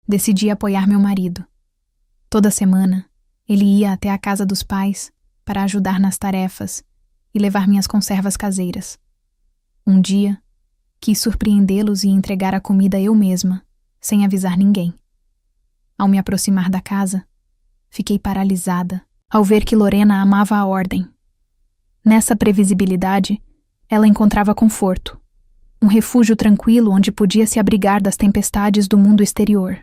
Decidi apoiar meu marido. Toda semana, ele ia até a casa dos pais para ajudar nas tarefas e levar minhas conservas caseiras. Um dia, quis surpreendê-los e entregar a comida eu mesma, sem avisar ninguém. Ao me aproximar da casa, fiquei paralisada ao ver que Lorena amava a ordem. Nessa previsibilidade, ela encontrava conforto, um refúgio tranquilo onde podia se abrigar das tempestades do mundo exterior.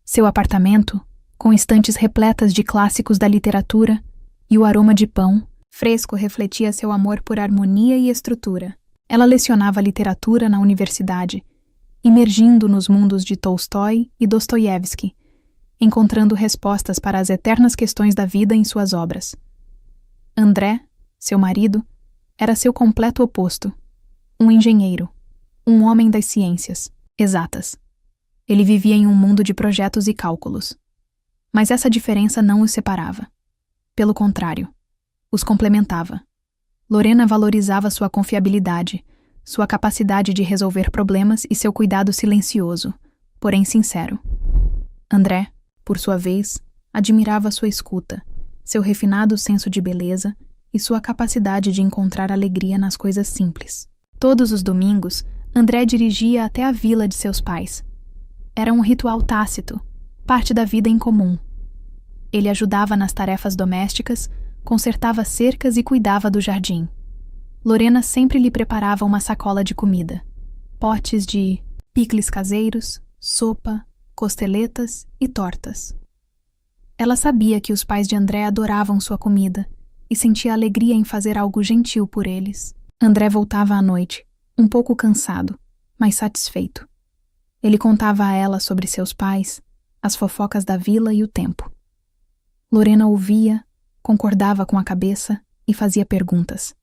Seu apartamento, com estantes repletas de clássicos da literatura e o aroma de pão fresco refletia seu amor por harmonia e estrutura. Ela lecionava literatura na universidade, imergindo nos mundos de Tolstói e Dostoiévski, encontrando respostas para as eternas questões da vida em suas obras. André, seu marido, era seu completo oposto. Um engenheiro, um homem das ciências exatas. Ele vivia em um mundo de projetos e cálculos. Mas essa diferença não os separava. Pelo contrário, os complementava. Lorena valorizava sua confiabilidade, sua capacidade de resolver problemas e seu cuidado silencioso, porém sincero. André, por sua vez, admirava sua escuta, seu refinado senso de beleza e sua capacidade de encontrar alegria nas coisas simples. Todos os domingos, André dirigia até a vila de seus pais. Era um ritual tácito, parte da vida em comum. Ele ajudava nas tarefas domésticas, consertava cercas e cuidava do jardim. Lorena sempre lhe preparava uma sacola de comida, potes de picles caseiros, sopa, costeletas e tortas. Ela sabia que os pais de André adoravam sua comida e sentia alegria em fazer algo gentil por eles. André voltava à noite, um pouco cansado, mas satisfeito. Ele contava a ela sobre seus pais, as fofocas da vila e o tempo. Lorena ouvia, concordava com a cabeça e fazia perguntas.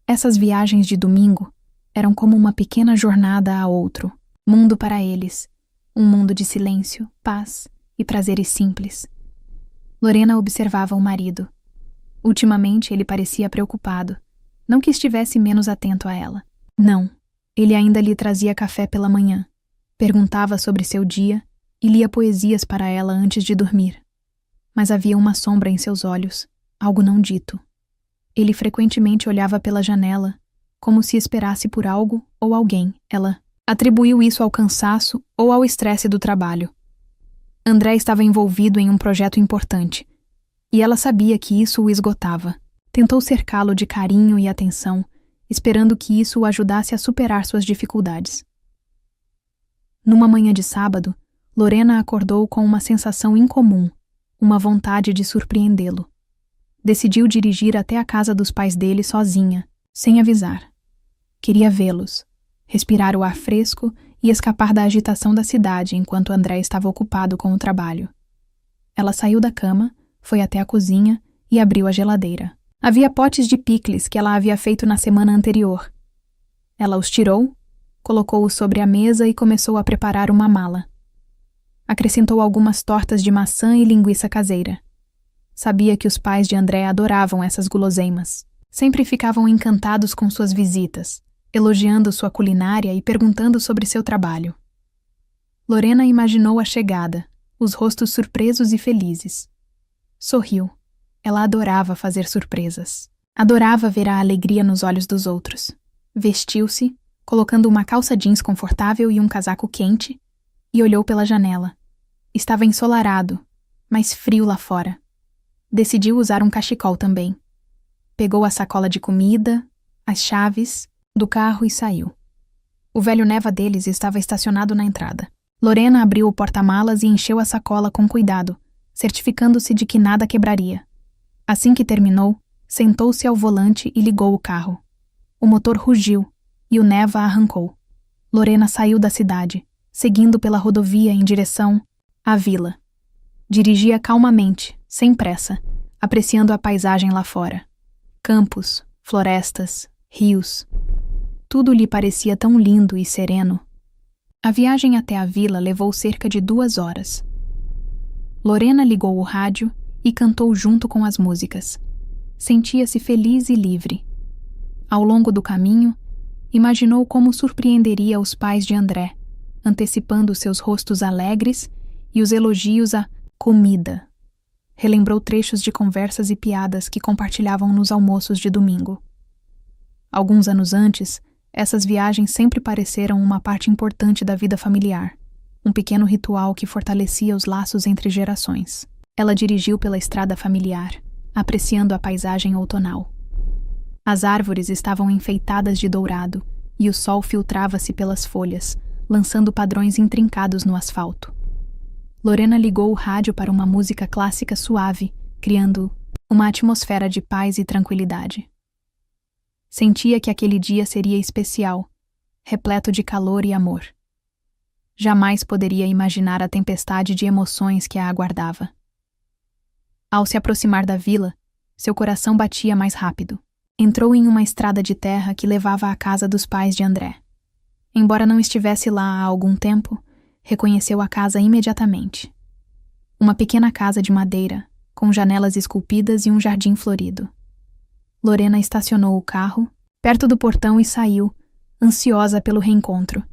Essas viagens de domingo eram como uma pequena jornada a outro, mundo para eles, um mundo de silêncio, paz e prazeres simples. Lorena observava o marido. Ultimamente ele parecia preocupado, não que estivesse menos atento a ela. Não, ele ainda lhe trazia café pela manhã, perguntava sobre seu dia e lia poesias para ela antes de dormir. Mas havia uma sombra em seus olhos, algo não dito. Ele frequentemente olhava pela janela, como se esperasse por algo ou alguém. Ela atribuiu isso ao cansaço ou ao estresse do trabalho. André estava envolvido em um projeto importante, e ela sabia que isso o esgotava. Tentou cercá-lo de carinho e atenção, esperando que isso o ajudasse a superar suas dificuldades. Numa manhã de sábado, Lorena acordou com uma sensação incomum, uma vontade de surpreendê-lo. Decidiu dirigir até a casa dos pais dele sozinha, sem avisar. Queria vê-los, respirar o ar fresco e escapar da agitação da cidade enquanto André estava ocupado com o trabalho. Ela saiu da cama, foi até a cozinha e abriu a geladeira. Havia potes de picles que ela havia feito na semana anterior. Ela os tirou, colocou-os sobre a mesa e começou a preparar uma mala. Acrescentou algumas tortas de maçã e linguiça caseira. Sabia que os pais de André adoravam essas guloseimas. Sempre ficavam encantados com suas visitas, elogiando sua culinária e perguntando sobre seu trabalho. Lorena imaginou a chegada, os rostos surpresos e felizes. Sorriu. Ela adorava fazer surpresas. Adorava ver a alegria nos olhos dos outros. Vestiu-se, colocando uma calça jeans confortável e um casaco quente, e olhou pela janela. Estava ensolarado, mas frio lá fora. Decidiu usar um cachecol também. Pegou a sacola de comida, as chaves do carro e saiu. O velho Neva deles estava estacionado na entrada. Lorena abriu o porta-malas e encheu a sacola com cuidado, certificando-se de que nada quebraria. Assim que terminou, sentou-se ao volante e ligou o carro. O motor rugiu e o Neva arrancou. Lorena saiu da cidade, seguindo pela rodovia em direção à vila. Dirigia calmamente, sem pressa, apreciando a paisagem lá fora. Campos, florestas, rios. Tudo lhe parecia tão lindo e sereno. A viagem até a vila levou cerca de 2 horas. Lorena ligou o rádio e cantou junto com as músicas. Sentia-se feliz e livre. Ao longo do caminho, imaginou como surpreenderia os pais de André, antecipando seus rostos alegres e os elogios à comida. Relembrou trechos de conversas e piadas que compartilhavam nos almoços de domingo. Alguns anos antes, essas viagens sempre pareceram uma parte importante da vida familiar, um pequeno ritual que fortalecia os laços entre gerações. Ela dirigiu pela estrada familiar, apreciando a paisagem outonal. As árvores estavam enfeitadas de dourado e o sol filtrava-se pelas folhas, lançando padrões intrincados no asfalto. Lorena ligou o rádio para uma música clássica suave, criando uma atmosfera de paz e tranquilidade. Sentia que aquele dia seria especial, repleto de calor e amor. Jamais poderia imaginar a tempestade de emoções que a aguardava. Ao se aproximar da vila, seu coração batia mais rápido. Entrou em uma estrada de terra que levava à casa dos pais de André. Embora não estivesse lá há algum tempo, reconheceu a casa imediatamente. Uma pequena casa de madeira, com janelas esculpidas e um jardim florido. Lorena estacionou o carro perto do portão e saiu, ansiosa pelo reencontro.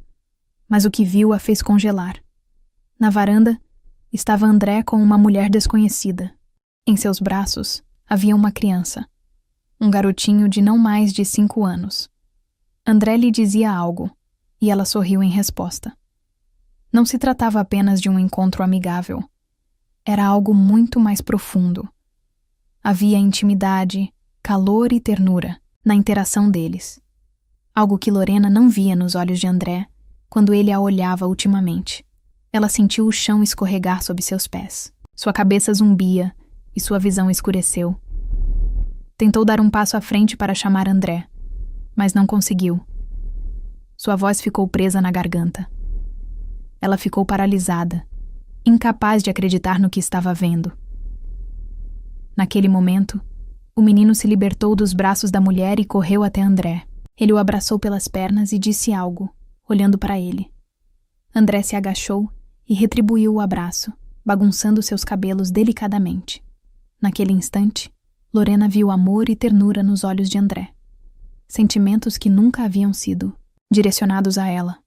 Mas o que viu a fez congelar. Na varanda, estava André com uma mulher desconhecida. Em seus braços havia uma criança, um garotinho de não mais de 5 anos. André lhe dizia algo, e ela sorriu em resposta. Não se tratava apenas de um encontro amigável. Era algo muito mais profundo. Havia intimidade, calor e ternura na interação deles. Algo que Lorena não via nos olhos de André quando ele a olhava ultimamente. Ela sentiu o chão escorregar sob seus pés. Sua cabeça zumbia e sua visão escureceu. Tentou dar um passo à frente para chamar André, mas não conseguiu. Sua voz ficou presa na garganta. Ela ficou paralisada, incapaz de acreditar no que estava vendo. Naquele momento, o menino se libertou dos braços da mulher e correu até André. Ele o abraçou pelas pernas e disse algo, olhando para ele. André se agachou e retribuiu o abraço, bagunçando seus cabelos delicadamente. Naquele instante, Lorena viu amor e ternura nos olhos de André. Sentimentos que nunca haviam sido direcionados a ela.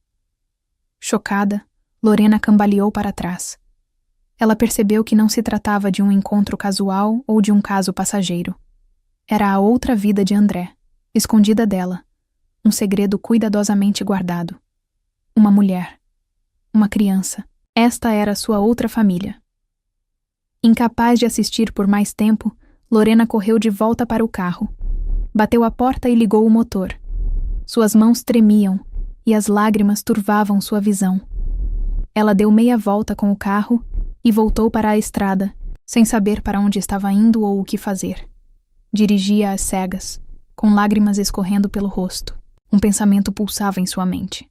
Chocada, Lorena cambaleou para trás. Ela percebeu que não se tratava de um encontro casual ou de um caso passageiro. Era a outra vida de André, escondida dela, um segredo cuidadosamente guardado. Uma mulher. Uma criança. Esta era sua outra família. Incapaz de assistir por mais tempo, Lorena correu de volta para o carro. Bateu a porta e ligou o motor. Suas mãos tremiam e as lágrimas turvavam sua visão. Ela deu meia volta com o carro e voltou para a estrada, sem saber para onde estava indo ou o que fazer. Dirigia às cegas, com lágrimas escorrendo pelo rosto. Um pensamento pulsava em sua mente.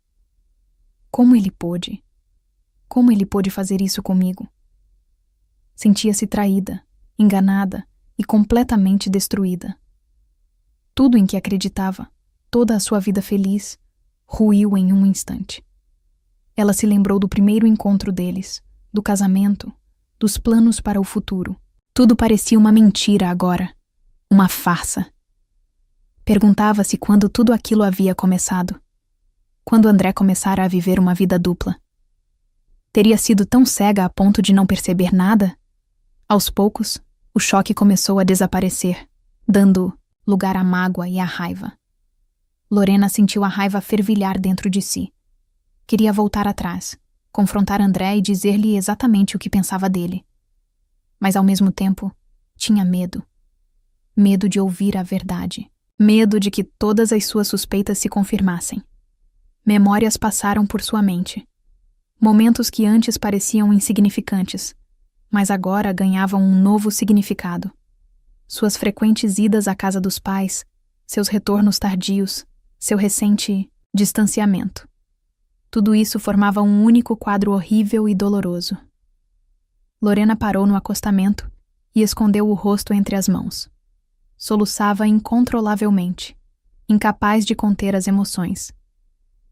Como ele pôde? Como ele pôde fazer isso comigo? Sentia-se traída, enganada e completamente destruída. Tudo em que acreditava, toda a sua vida feliz, ruiu em um instante. Ela se lembrou do primeiro encontro deles, do casamento, dos planos para o futuro. Tudo parecia uma mentira agora, uma farsa. Perguntava-se quando tudo aquilo havia começado. Quando André começara a viver uma vida dupla. Teria sido tão cega a ponto de não perceber nada? Aos poucos, o choque começou a desaparecer, dando lugar à mágoa e à raiva. Lorena sentiu a raiva fervilhar dentro de si. Queria voltar atrás, confrontar André e dizer-lhe exatamente o que pensava dele. Mas ao mesmo tempo, tinha medo. Medo de ouvir a verdade. Medo de que todas as suas suspeitas se confirmassem. Memórias passaram por sua mente. Momentos que antes pareciam insignificantes, mas agora ganhavam um novo significado. Suas frequentes idas à casa dos pais, seus retornos tardios, seu recente distanciamento. Tudo isso formava um único quadro horrível e doloroso. Lorena parou no acostamento e escondeu o rosto entre as mãos. Soluçava incontrolavelmente, incapaz de conter as emoções.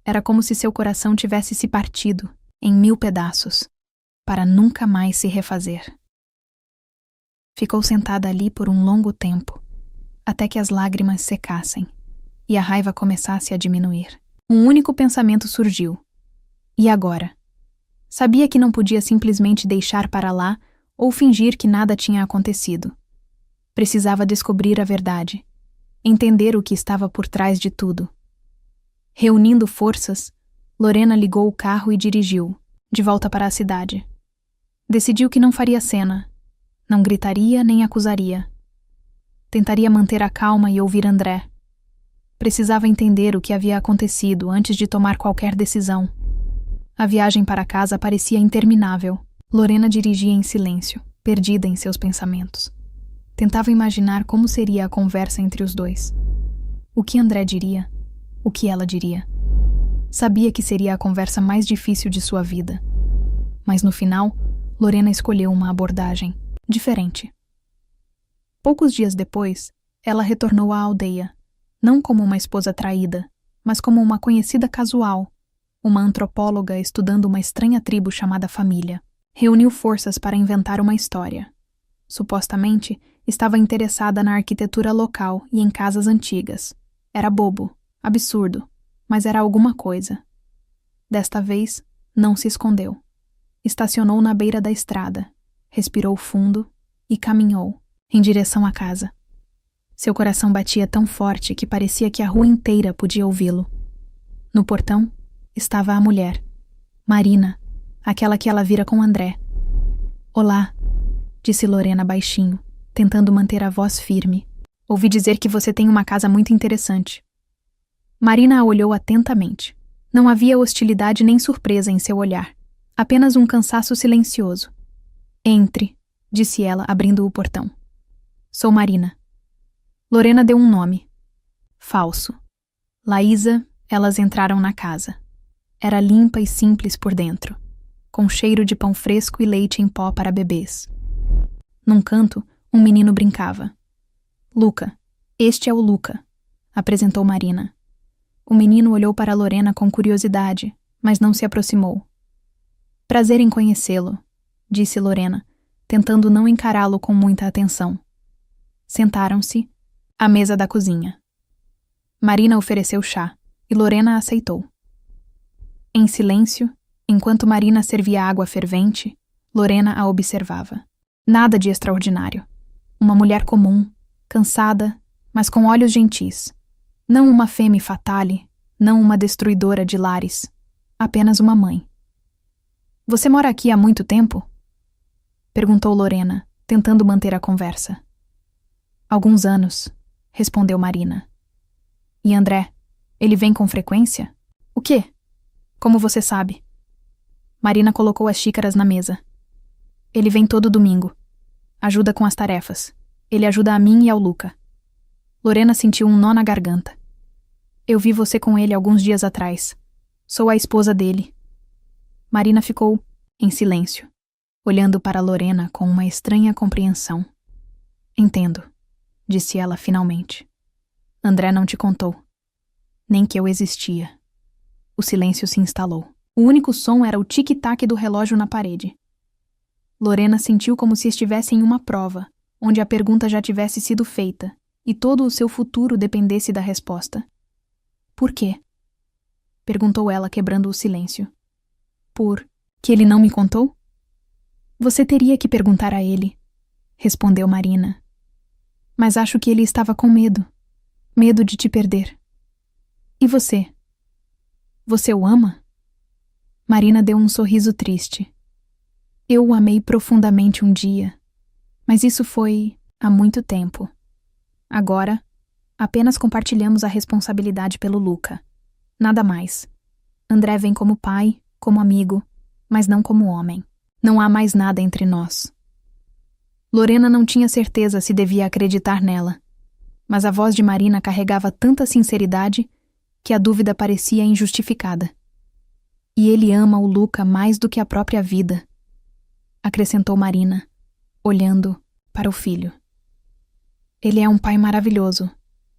Era como se seu coração tivesse se partido em 1000 pedaços, para nunca mais se refazer. Ficou sentada ali por um longo tempo, até que as lágrimas secassem e a raiva começasse a diminuir. Um único pensamento surgiu. E agora? Sabia que não podia simplesmente deixar para lá ou fingir que nada tinha acontecido. Precisava descobrir a verdade, entender o que estava por trás de tudo. Reunindo forças, Lorena ligou o carro e dirigiu, de volta para a cidade. Decidiu que não faria cena, não gritaria nem acusaria. Tentaria manter a calma e ouvir André. Precisava entender o que havia acontecido antes de tomar qualquer decisão. A viagem para casa parecia interminável. Lorena dirigia em silêncio, perdida em seus pensamentos. Tentava imaginar como seria a conversa entre os dois. O que André diria? O que ela diria? Sabia que seria a conversa mais difícil de sua vida. Mas no final, Lorena escolheu uma abordagem diferente. Poucos dias depois, ela retornou à aldeia, não como uma esposa traída, mas como uma conhecida casual, uma antropóloga estudando uma estranha tribo chamada família. Reuniu forças para inventar uma história. Supostamente, estava interessada na arquitetura local e em casas antigas. Era bobo, absurdo, mas era alguma coisa. Desta vez, não se escondeu. Estacionou na beira da estrada, respirou fundo e caminhou em direção à casa. Seu coração batia tão forte que parecia que a rua inteira podia ouvi-lo. No portão, estava a mulher, Marina, aquela que ela vira com André. Olá, disse Lorena baixinho, tentando manter a voz firme. Ouvi dizer que você tem uma casa muito interessante. Marina a olhou atentamente. Não havia hostilidade nem surpresa em seu olhar, apenas um cansaço silencioso. Entre, disse ela, abrindo o portão. Sou Marina. Lorena deu um nome. Falso. Laísa, elas entraram na casa. Era limpa e simples por dentro, com cheiro de pão fresco e leite em pó para bebês. Num canto, um menino brincava. Luca, este é o Luca, apresentou Marina. O menino olhou para Lorena com curiosidade, mas não se aproximou. Prazer em conhecê-lo, disse Lorena, tentando não encará-lo com muita atenção. Sentaram-se à mesa da cozinha. Marina ofereceu chá e Lorena aceitou. Em silêncio, enquanto Marina servia água fervente, Lorena a observava. Nada de extraordinário. Uma mulher comum, cansada, mas com olhos gentis. Não uma femme fatale, não uma destruidora de lares. Apenas uma mãe. Você mora aqui há muito tempo? Perguntou Lorena, tentando manter a conversa. Alguns anos, respondeu Marina. E André, ele vem com frequência? O quê? Como você sabe? Marina colocou as xícaras na mesa. Ele vem todo domingo. Ajuda com as tarefas. Ele ajuda a mim e ao Luca. Lorena sentiu um nó na garganta. Eu vi você com ele alguns dias atrás. Sou a esposa dele. Marina ficou em silêncio, olhando para Lorena com uma estranha compreensão. Entendo, disse ela finalmente. André não te contou. Nem que eu existia. O silêncio se instalou. O único som era o tic-tac do relógio na parede. Lorena sentiu como se estivesse em uma prova, onde a pergunta já tivesse sido feita, e todo o seu futuro dependesse da resposta. Por quê? Perguntou ela, quebrando o silêncio. Por que ele não me contou? Você teria que perguntar a ele, respondeu Marina. Mas acho que ele estava com medo. Medo de te perder. E você? Você o ama? Marina deu um sorriso triste. Eu o amei profundamente um dia, mas isso foi há muito tempo. Agora, apenas compartilhamos a responsabilidade pelo Luca. Nada mais. André vem como pai, como amigo, mas não como homem. Não há mais nada entre nós. Lorena não tinha certeza se devia acreditar nela, mas a voz de Marina carregava tanta sinceridade que a dúvida parecia injustificada. E ele ama o Luca mais do que a própria vida, acrescentou Marina, olhando para o filho. Ele é um pai maravilhoso,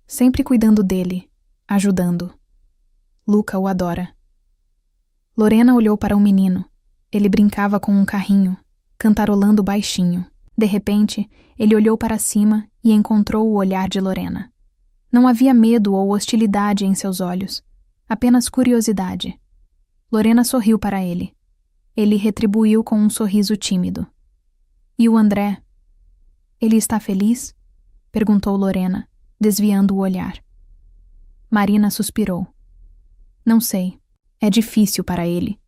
sempre cuidando dele, ajudando. Luca o adora. Lorena olhou para o menino. Ele brincava com um carrinho, cantarolando baixinho. De repente, ele olhou para cima e encontrou o olhar de Lorena. Não havia medo ou hostilidade em seus olhos, apenas curiosidade. Lorena sorriu para ele. Ele retribuiu com um sorriso tímido. E o André? Ele está feliz? Perguntou Lorena, desviando o olhar. Marina suspirou. Não sei. É difícil para ele.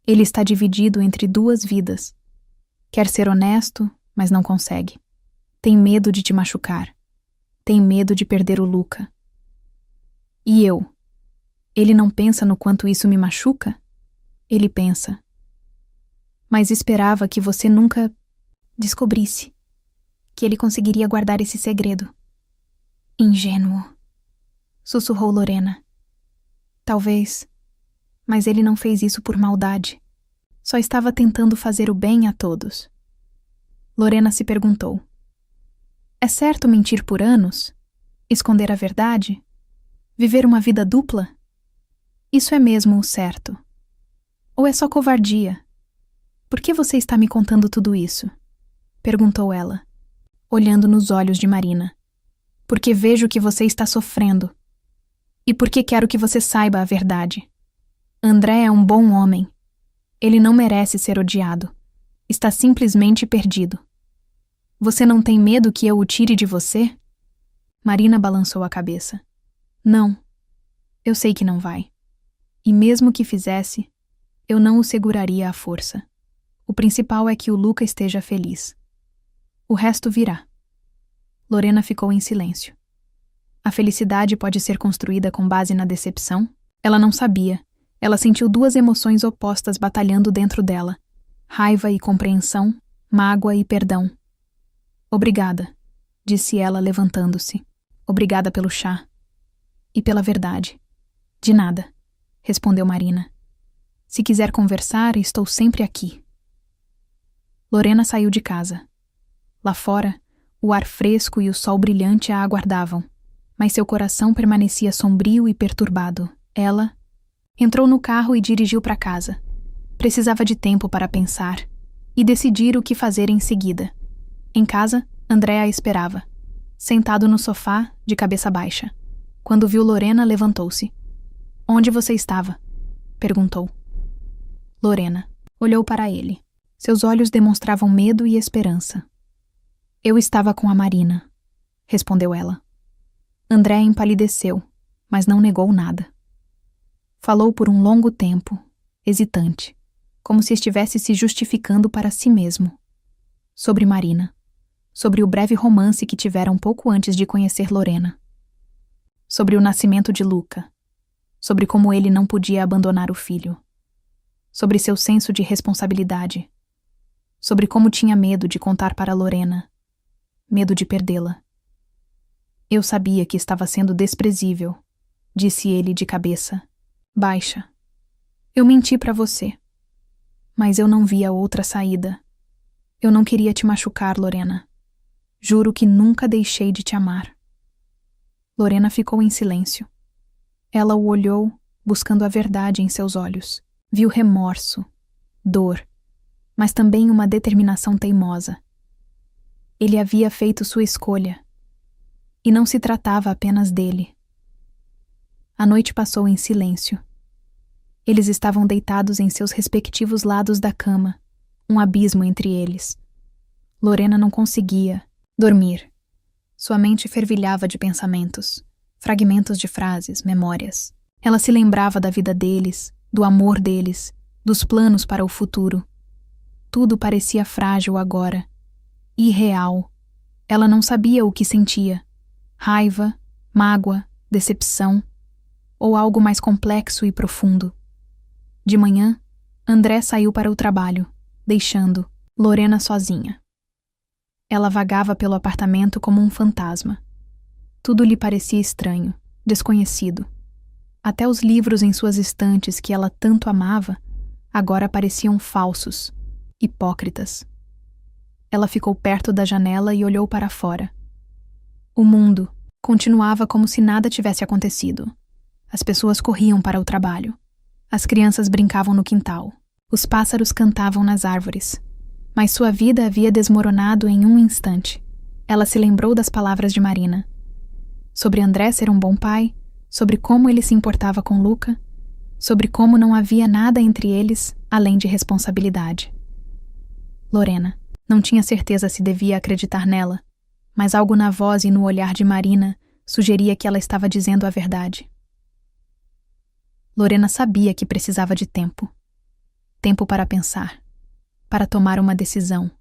Ele está dividido entre duas vidas. Quer ser honesto, mas não consegue. Tem medo de te machucar. Tem medo de perder o Luca. E eu? Ele não pensa no quanto isso me machuca? Ele pensa. Mas esperava que você nunca descobrisse. Que ele conseguiria guardar esse segredo. Ingênuo. Sussurrou Lorena. Talvez. Mas ele não fez isso por maldade. Só estava tentando fazer o bem a todos. Lorena se perguntou. É certo mentir por anos? Esconder a verdade? Viver uma vida dupla? Isso é mesmo o certo? Ou é só covardia? Por que você está me contando tudo isso? Perguntou ela, olhando nos olhos de Marina. Porque vejo que você está sofrendo. E porque quero que você saiba a verdade. André é um bom homem. Ele não merece ser odiado. Está simplesmente perdido. Você não tem medo que eu o tire de você? Marina balançou a cabeça. Não. Eu sei que não vai. E mesmo que fizesse, eu não o seguraria à força. O principal é que o Luca esteja feliz. O resto virá. Lorena ficou em silêncio. A felicidade pode ser construída com base na decepção? Ela não sabia. Ela sentiu duas emoções opostas batalhando dentro dela. Raiva e compreensão, mágoa e perdão. Obrigada, disse ela levantando-se. Obrigada pelo chá. E pela verdade. De nada, respondeu Marina. Se quiser conversar, estou sempre aqui. Lorena saiu de casa. Lá fora, o ar fresco e o sol brilhante a aguardavam, mas seu coração permanecia sombrio e perturbado. Ela entrou no carro e dirigiu para casa. Precisava de tempo para pensar e decidir o que fazer em seguida. Em casa, André a esperava, sentado no sofá, de cabeça baixa. Quando viu Lorena, levantou-se. Onde você estava? Perguntou. Lorena olhou para ele. Seus olhos demonstravam medo e esperança. Eu estava com a Marina, respondeu ela. André empalideceu, mas não negou nada. Falou por um longo tempo, hesitante, como se estivesse se justificando para si mesmo. Sobre Marina. Sobre o breve romance que tiveram pouco antes de conhecer Lorena. Sobre o nascimento de Luca. Sobre como ele não podia abandonar o filho. Sobre seu senso de responsabilidade. Sobre como tinha medo de contar para Lorena. Medo de perdê-la. Eu sabia que estava sendo desprezível, disse ele de cabeça baixa. Eu menti para você. Mas eu não via outra saída. Eu não queria te machucar, Lorena. Juro que nunca deixei de te amar. Lorena ficou em silêncio. Ela o olhou, buscando a verdade em seus olhos. Viu remorso, dor, mas também uma determinação teimosa. Ele havia feito sua escolha. E não se tratava apenas dele. A noite passou em silêncio. Eles estavam deitados em seus respectivos lados da cama, um abismo entre eles. Lorena não conseguia dormir. Sua mente fervilhava de pensamentos, fragmentos de frases, memórias. Ela se lembrava da vida deles, do amor deles, dos planos para o futuro. Tudo parecia frágil agora, irreal. Ela não sabia o que sentia. Raiva, mágoa, decepção, ou algo mais complexo e profundo. De manhã, André saiu para o trabalho, deixando Lorena sozinha. Ela vagava pelo apartamento como um fantasma. Tudo lhe parecia estranho, desconhecido. Até os livros em suas estantes que ela tanto amava, agora pareciam falsos, hipócritas. Ela ficou perto da janela e olhou para fora. O mundo continuava como se nada tivesse acontecido. As pessoas corriam para o trabalho. As crianças brincavam no quintal. Os pássaros cantavam nas árvores. Mas sua vida havia desmoronado em um instante. Ela se lembrou das palavras de Marina. Sobre André ser um bom pai, sobre como ele se importava com Luca, sobre como não havia nada entre eles além de responsabilidade. Lorena não tinha certeza se devia acreditar nela, mas algo na voz e no olhar de Marina sugeria que ela estava dizendo a verdade. Lorena sabia que precisava de tempo. Tempo para pensar, para tomar uma decisão.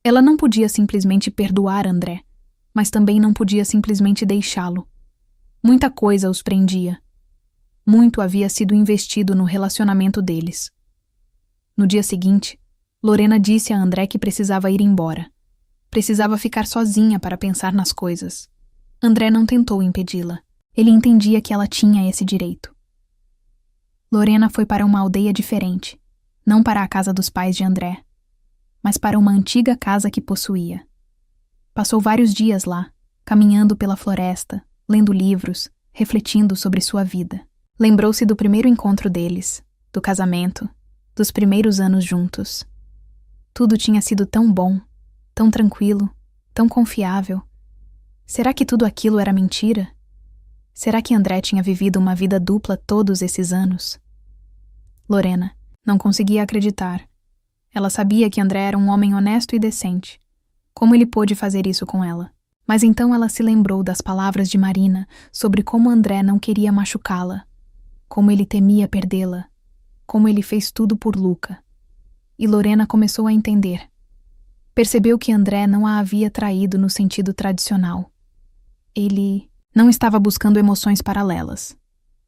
Ela não podia simplesmente perdoar André, mas também não podia simplesmente deixá-lo. Muita coisa os prendia. Muito havia sido investido no relacionamento deles. No dia seguinte, Lorena disse a André que precisava ir embora. Precisava ficar sozinha para pensar nas coisas. André não tentou impedi-la. Ele entendia que ela tinha esse direito. Lorena foi para uma aldeia diferente, não para a casa dos pais de André, mas para uma antiga casa que possuía. Passou vários dias lá, caminhando pela floresta, lendo livros, refletindo sobre sua vida. Lembrou-se do primeiro encontro deles, do casamento, dos primeiros anos juntos. Tudo tinha sido tão bom, tão tranquilo, tão confiável. Será que tudo aquilo era mentira? Será que André tinha vivido uma vida dupla todos esses anos? Lorena não conseguia acreditar. Ela sabia que André era um homem honesto e decente. Como ele pôde fazer isso com ela? Mas então ela se lembrou das palavras de Marina sobre como André não queria machucá-la, como ele temia perdê-la, como ele fez tudo por Luca. E Lorena começou a entender. Percebeu que André não a havia traído no sentido tradicional. Ele não estava buscando emoções paralelas.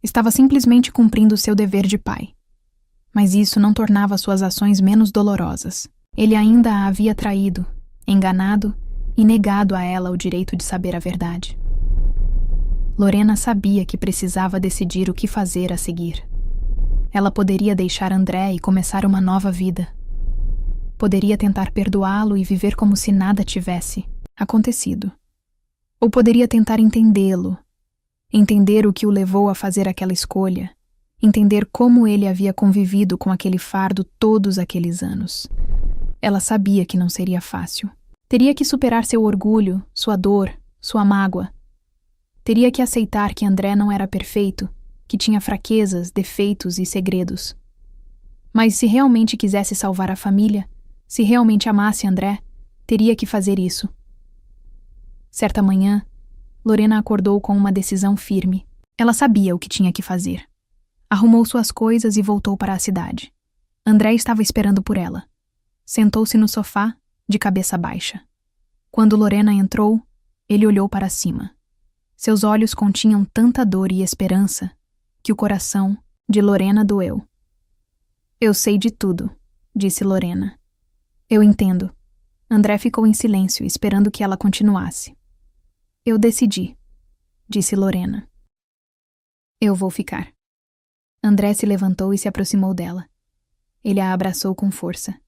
Estava simplesmente cumprindo seu dever de pai. Mas isso não tornava suas ações menos dolorosas. Ele ainda a havia traído, enganado e negado a ela o direito de saber a verdade. Lorena sabia que precisava decidir o que fazer a seguir. Ela poderia deixar André e começar uma nova vida. Poderia tentar perdoá-lo e viver como se nada tivesse acontecido. Ou poderia tentar entendê-lo, entender o que o levou a fazer aquela escolha, entender como ele havia convivido com aquele fardo todos aqueles anos. Ela sabia que não seria fácil. Teria que superar seu orgulho, sua dor, sua mágoa. Teria que aceitar que André não era perfeito, que tinha fraquezas, defeitos e segredos. Mas se realmente quisesse salvar a família, se realmente amasse André, teria que fazer isso. Certa manhã, Lorena acordou com uma decisão firme. Ela sabia o que tinha que fazer. Arrumou suas coisas e voltou para a cidade. André estava esperando por ela. Sentou-se no sofá, de cabeça baixa. Quando Lorena entrou, ele olhou para cima. Seus olhos continham tanta dor e esperança que o coração de Lorena doeu. Eu sei de tudo, disse Lorena. Eu entendo. André ficou em silêncio, esperando que ela continuasse. Eu decidi, disse Lorena. Eu vou ficar. André se levantou e se aproximou dela. Ele a abraçou com força.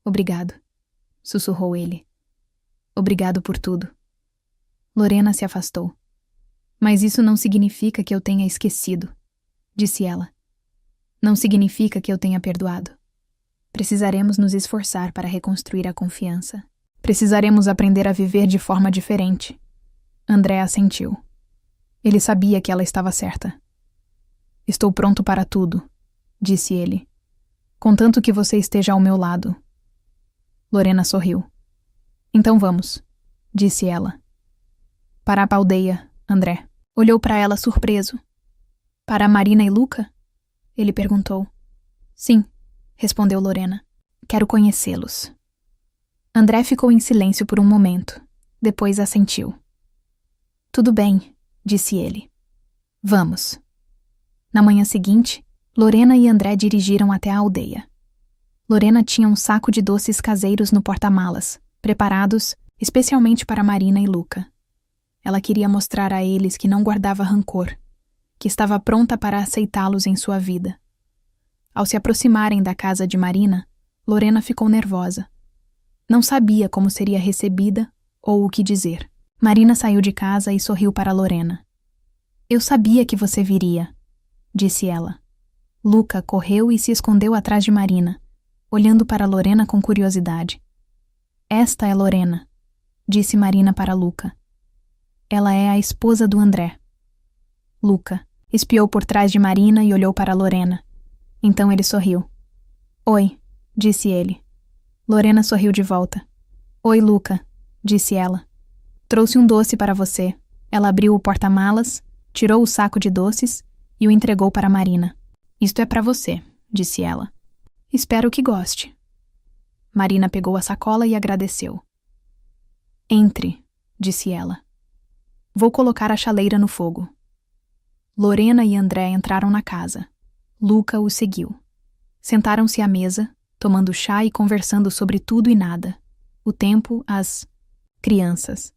Obrigado, sussurrou ele. Obrigado por tudo. Lorena se afastou. Mas isso não significa que eu tenha esquecido, disse ela. Não significa que eu tenha perdoado. Precisaremos nos esforçar para reconstruir a confiança. Precisaremos aprender a viver de forma diferente. André assentiu. Ele sabia que ela estava certa. Estou pronto para tudo, disse ele. Contanto que você esteja ao meu lado. Lorena sorriu. Então vamos, disse ela. Para a aldeia, André. Olhou para ela surpreso. Para Marina e Luca? Ele perguntou. Sim, respondeu Lorena. Quero conhecê-los. André ficou em silêncio por um momento. Depois assentiu. Tudo bem, disse ele. Vamos. Na manhã seguinte, Lorena e André dirigiram até a aldeia. Lorena tinha um saco de doces caseiros no porta-malas, preparados especialmente para Marina e Luca. Ela queria mostrar a eles que não guardava rancor, que estava pronta para aceitá-los em sua vida. Ao se aproximarem da casa de Marina, Lorena ficou nervosa. Não sabia como seria recebida ou o que dizer. Marina saiu de casa e sorriu para Lorena. Eu sabia que você viria, disse ela. Luca correu e se escondeu atrás de Marina, olhando para Lorena com curiosidade. Esta é Lorena, disse Marina para Luca. Ela é a esposa do André. Luca espiou por trás de Marina e olhou para Lorena. Então ele sorriu. Oi, disse ele. Lorena sorriu de volta. Oi, Luca, disse ela. Trouxe um doce para você. Ela abriu o porta-malas, tirou o saco de doces e o entregou para Marina. Isto é para você, disse ela. Espero que goste. Marina pegou a sacola e agradeceu. Entre, disse ela. Vou colocar a chaleira no fogo. Lorena e André entraram na casa. Luca os seguiu. Sentaram-se à mesa, tomando chá e conversando sobre tudo e nada. O tempo, as crianças,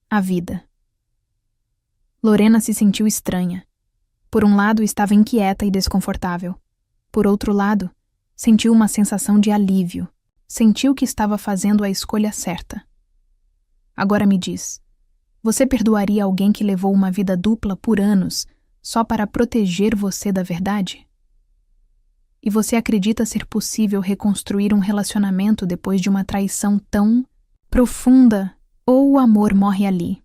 a vida. Lorena se sentiu estranha. Por um lado, estava inquieta e desconfortável. Por outro lado, sentiu uma sensação de alívio. Sentiu que estava fazendo a escolha certa. Agora me diz, você perdoaria alguém que levou uma vida dupla por anos só para proteger você da verdade? E você acredita ser possível reconstruir um relacionamento depois de uma traição tão profunda, ou o amor morre ali?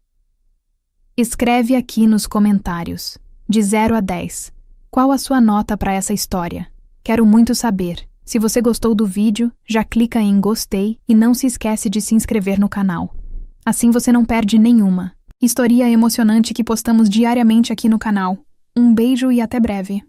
Escreve aqui nos comentários, de 0 a 10, qual a sua nota para essa história? Quero muito saber. Se você gostou do vídeo, já clica em gostei e não se esquece de se inscrever no canal. Assim você não perde nenhuma. História emocionante que postamos diariamente aqui no canal. Um beijo e até breve.